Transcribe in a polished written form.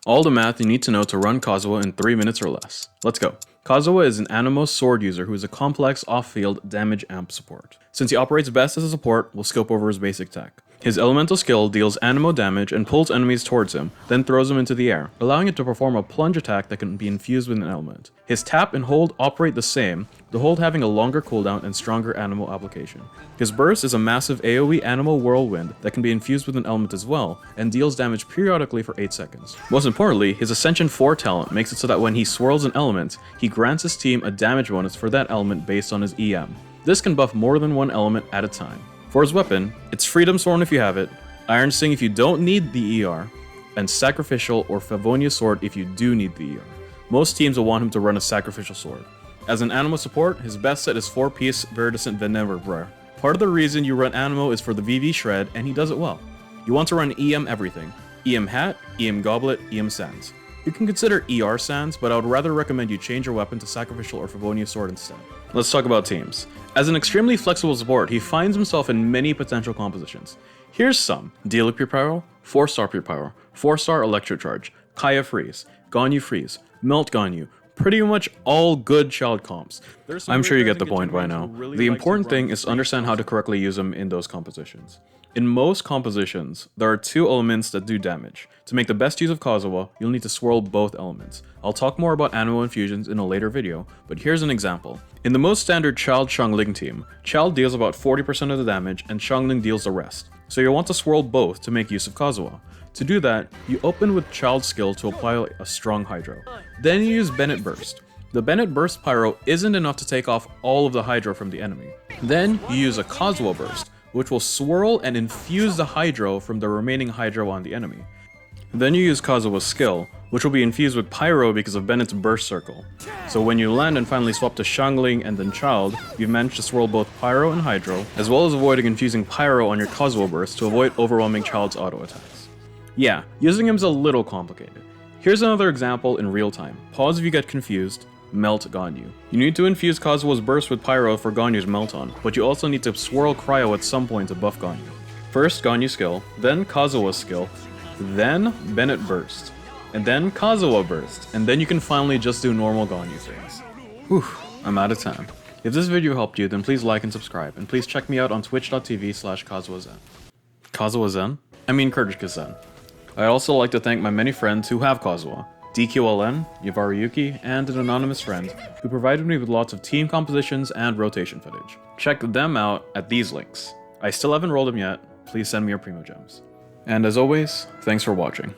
All the math you need to know to run Kazuha in 3 minutes or less. Let's go. Kazuha is an Anemo sword user who is a complex off-field damage amp support. Since he operates best as a support, we'll scope over his basic tech. His elemental skill deals Anemo damage and pulls enemies towards him, then throws them into the air, allowing it to perform a plunge attack that can be infused with an element. His tap and hold operate the same, the hold having a longer cooldown and stronger Anemo application. His burst is a massive AoE Anemo whirlwind that can be infused with an element as well, and deals damage periodically for 8 seconds. Most importantly, his Ascension 4 talent makes it so that when he swirls an element, he grants his team a damage bonus for that element based on his EM. This can buff more than one element at a time. For his weapon, it's Freedom Sword if you have it, Iron Sting if you don't need the ER, and Sacrificial or Favonia Sword if you do need the ER. Most teams will want him to run a Sacrificial Sword. As an Anemo support, his best set is 4-piece Viridescent Venebra. Part of the reason you run Anemo is for the VV Shred, and he does it well. You want to run EM everything. EM Hat, EM Goblet, EM Sands. You can consider ER Sands, but I would rather recommend you change your weapon to Sacrificial or Favonia Sword instead. Let's talk about teams. As an extremely flexible support, he finds himself in many potential compositions. Here's some: Deal Pure Pyro, 4-star Pure Pyro, 4-star Electro Charge, Kaya Freeze, Ganyu Freeze, Melt Ganyu, pretty much all good Childe comps. I'm sure you get the point by now. The important thing is to understand how to correctly use them in those compositions. In most compositions, there are 2 elements that do damage. To make the best use of Kazuha, you'll need to swirl both elements. I'll talk more about Anemo infusions in a later video, but here's an example. In the most standard Childe Xiangling team, Childe deals about 40% of the damage and Xiangling deals the rest, so you'll want to swirl both to make use of Kazuha. To do that, you open with Childe's skill to apply a strong Hydro. Then you use Bennett Burst. The Bennett Burst Pyro isn't enough to take off all of the Hydro from the enemy. Then you use a Kazuha Burst, which will swirl and infuse the Hydro from the remaining Hydro on the enemy. Then you use Kazuha's skill, which will be infused with Pyro because of Bennett's Burst Circle. So when you land and finally swap to Xiangling and then Childe, you've managed to swirl both Pyro and Hydro, as well as avoiding infusing Pyro on your Kazuha Burst to avoid overwhelming Childe's auto attacks. Yeah, using him is a little complicated. Here's another example in real time. Pause if you get confused. Melt Ganyu. You need to infuse Kazuha's Burst with Pyro for Ganyu's Melt on, but you also need to swirl Cryo at some point to buff Ganyu. First Ganyu skill, then Kazuha's skill, then Bennett Burst, and then Kazuha Burst, and then you can finally just do normal Ganyu things. Whew, I'm out of time. If this video helped you, then please like and subscribe, and please check me out on twitch.tv/KazuhaZen. Kazuha Zen? I mean Kurdish Zen. I'd also like to thank my many friends who have Kazuha. DQLN, Yuki, and an anonymous friend who provided me with lots of team compositions and rotation footage. Check them out at these links. I still haven't rolled them yet, please send me your Primo Gems. And as always, thanks for watching.